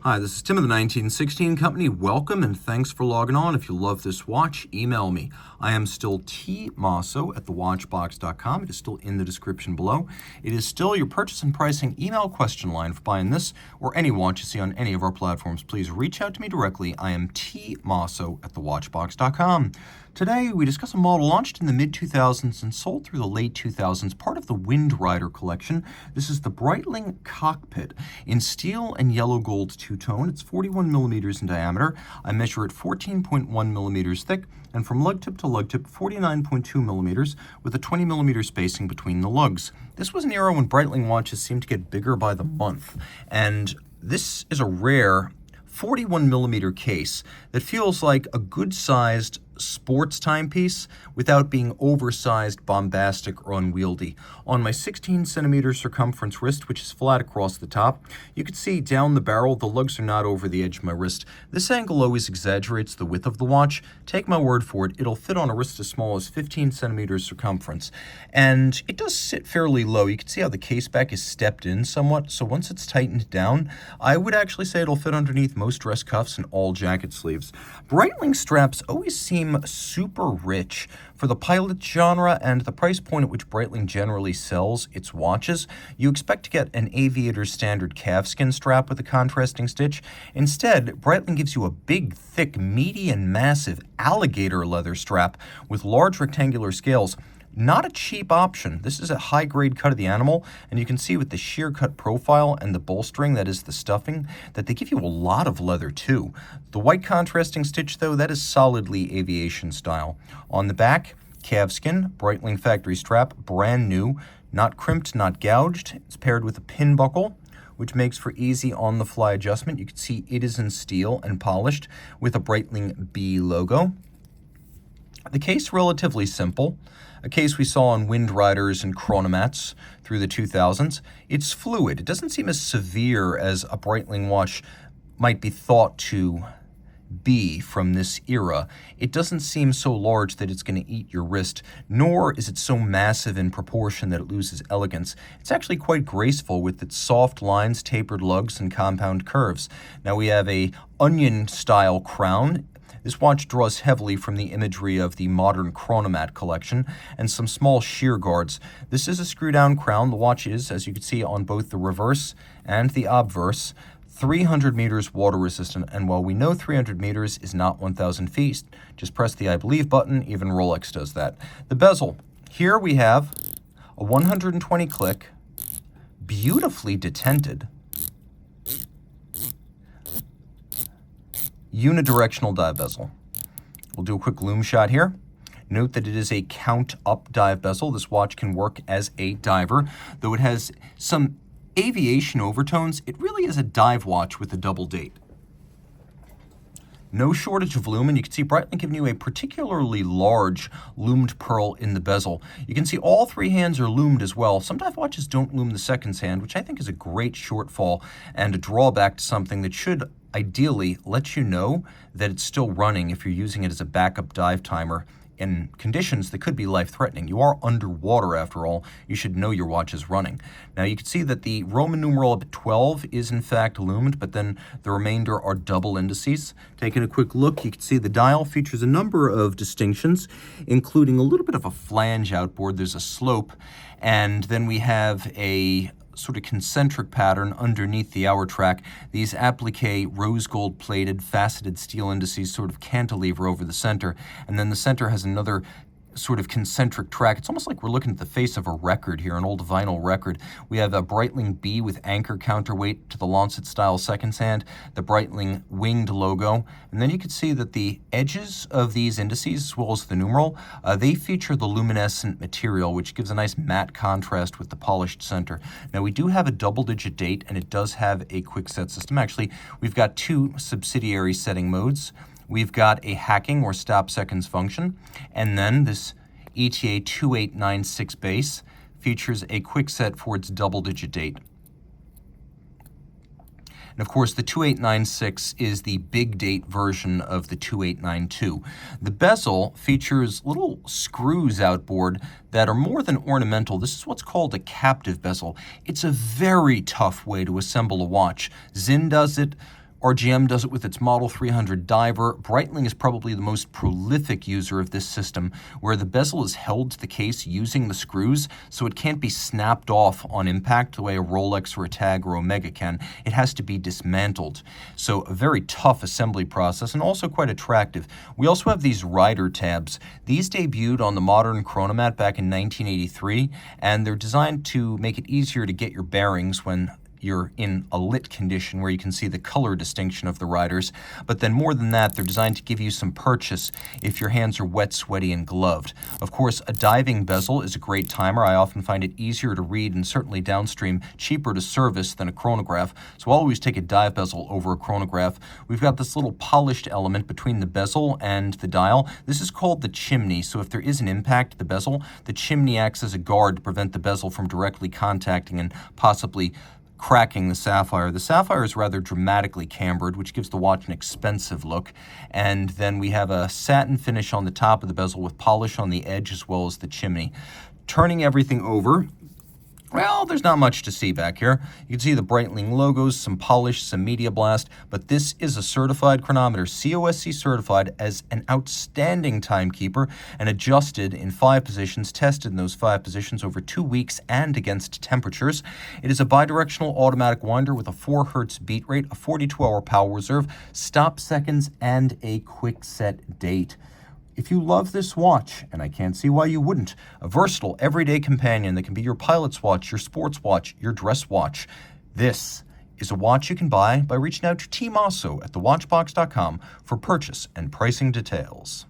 Hi, this is Tim of the 1916 Company. Welcome and thanks for logging on. If you love this watch, email me. I am still Team Mosso at thewatchbox.com. It is still in the description below. It is still your purchase and pricing email question line for buying this or any watch you see on any of our platforms. Please reach out to me directly. I am Team Mosso at thewatchbox.com. Today, we discuss a model launched in the mid-2000s and sold through the late 2000s, part of the Windrider collection. This is the Breitling Cockpit in steel and yellow gold two-tone. It's 41 millimeters in diameter. I measure it 14.1 millimeters thick, and from lug tip to lug tip, 49.2 millimeters, with a 20 millimeter spacing between the lugs. This was an era when Breitling watches seemed to get bigger by the month, and this is a rare 41 millimeter case that feels like a good-sized sports timepiece without being oversized, bombastic, or unwieldy. On my 16 centimeter circumference wrist, which is flat across the top, you can see down the barrel, the lugs are not over the edge of my wrist. This angle always exaggerates the width of the watch. Take my word for it, it'll fit on a wrist as small as 15 centimeters circumference. And it does sit fairly low. You can see how the case back is stepped in somewhat, so once it's tightened down, I would actually say it'll fit underneath most dress cuffs and all jacket sleeves. Breitling straps always seem super rich for the pilot genre and the price point at which Breitling generally sells its watches. You expect to get an aviator standard calfskin strap with a contrasting stitch. Instead, Breitling gives you a big, thick, meaty, and massive alligator leather strap with large rectangular scales. Not a cheap option. This is a high-grade cut of the animal, and you can see with the sheer cut profile and the bolstering, that is the stuffing, that they give you a lot of leather too. The white contrasting stitch, though, that is solidly aviation style. On the back, calfskin, Breitling factory strap, brand new, not crimped, not gouged. It's paired with a pin buckle, which makes for easy on-the-fly adjustment. You can see it is in steel and polished with a Breitling B logo. The case relatively simple, a case we saw on Windriders and chronomats through the 2000s. It's fluid. It doesn't seem as severe as a Breitling watch might be thought to be from this era. It doesn't seem so large that it's going to eat your wrist, nor is it so massive in proportion that it loses elegance. It's actually quite graceful with its soft lines, tapered lugs, and compound curves. Now we have a onion-style crown. This watch draws heavily from the imagery of the modern chronomat collection and some small shear guards. This is a screw-down crown. The watch is, as you can see on both the reverse and the obverse, 300 meters water resistant, and while we know 300 meters is not 1,000 feet, just press the I believe button. Even Rolex does that. The bezel. Here we have a 120 click, beautifully detented, unidirectional dive bezel. We'll do a quick loom shot here. Note that it is a count-up dive bezel. This watch can work as a diver. Though it has some aviation overtones, it really is a dive watch with a double date. No shortage of lumen. You can see Breitling giving you a particularly large loomed pearl in the bezel. You can see all three hands are loomed as well. Some dive watches don't loom the second hand, which I think is a great shortfall and a drawback to something that should ideally let you know that it's still running if you're using it as a backup dive timer in conditions that could be life-threatening. You are underwater, after all. You should know your watch is running. Now, you can see that the Roman numeral up at 12 is in fact loomed, but then the remainder are double indices. Taking a quick look, you can see the dial features a number of distinctions, including a little bit of a flange outboard. There's a slope, and then we have a sort of concentric pattern underneath the hour track. These applique rose gold plated faceted steel indices sort of cantilever over the center, and then the center has another sort of concentric track. It's almost like we're looking at the face of a record here, an old vinyl record. We have a Breitling B with anchor counterweight to the Lancet style seconds hand, the Breitling winged logo, and then you can see that the edges of these indices, as well as the numeral, they feature the luminescent material, which gives a nice matte contrast with the polished center. Now we do have a double-digit date, and it does have a quick set system. Actually, we've got two subsidiary setting modes. We've got a hacking or stop seconds function, and then this ETA 2896 base features a quick set for its double-digit date. And of course, the 2896 is the big date version of the 2892. The bezel features little screws outboard that are more than ornamental. This is what's called a captive bezel. It's a very tough way to assemble a watch. Zinn does it. RGM does it with its Model 300 diver. Breitling is probably the most prolific user of this system, where the bezel is held to the case using the screws, so it can't be snapped off on impact the way a Rolex or a Tag or Omega can. It has to be dismantled. So a very tough assembly process and also quite attractive. We also have these rider tabs. These debuted on the modern Chronomat back in 1983, and they're designed to make it easier to get your bearings when you're in a lit condition where you can see the color distinction of the riders. But then more than that, they're designed to give you some purchase if your hands are wet, sweaty, and gloved. Of course, a diving bezel is a great timer. I often find it easier to read and certainly downstream cheaper to service than a chronograph, so I'll always take a dive bezel over a chronograph. We've got this little polished element between the bezel and the dial. This is called the chimney, so if there is an impact to the bezel, the chimney acts as a guard to prevent the bezel from directly contacting and possibly cracking the sapphire. The sapphire is rather dramatically cambered, which gives the watch an expensive look. And then we have a satin finish on the top of the bezel with polish on the edge as well as the chimney. Turning everything over, well, there's not much to see back here. You can see the Breitling logos, some polish, some media blast, but this is a certified chronometer, COSC certified as an outstanding timekeeper and adjusted in 5 positions, tested in those 5 positions over 2 weeks and against temperatures. It is a bidirectional automatic winder with a 4 Hz beat rate, a 42-hour power reserve, stop seconds, and a quick set date. If you love this watch, and I can't see why you wouldn't, a versatile, everyday companion that can be your pilot's watch, your sports watch, your dress watch, this is a watch you can buy by reaching out to Team Mosso at thewatchbox.com for purchase and pricing details.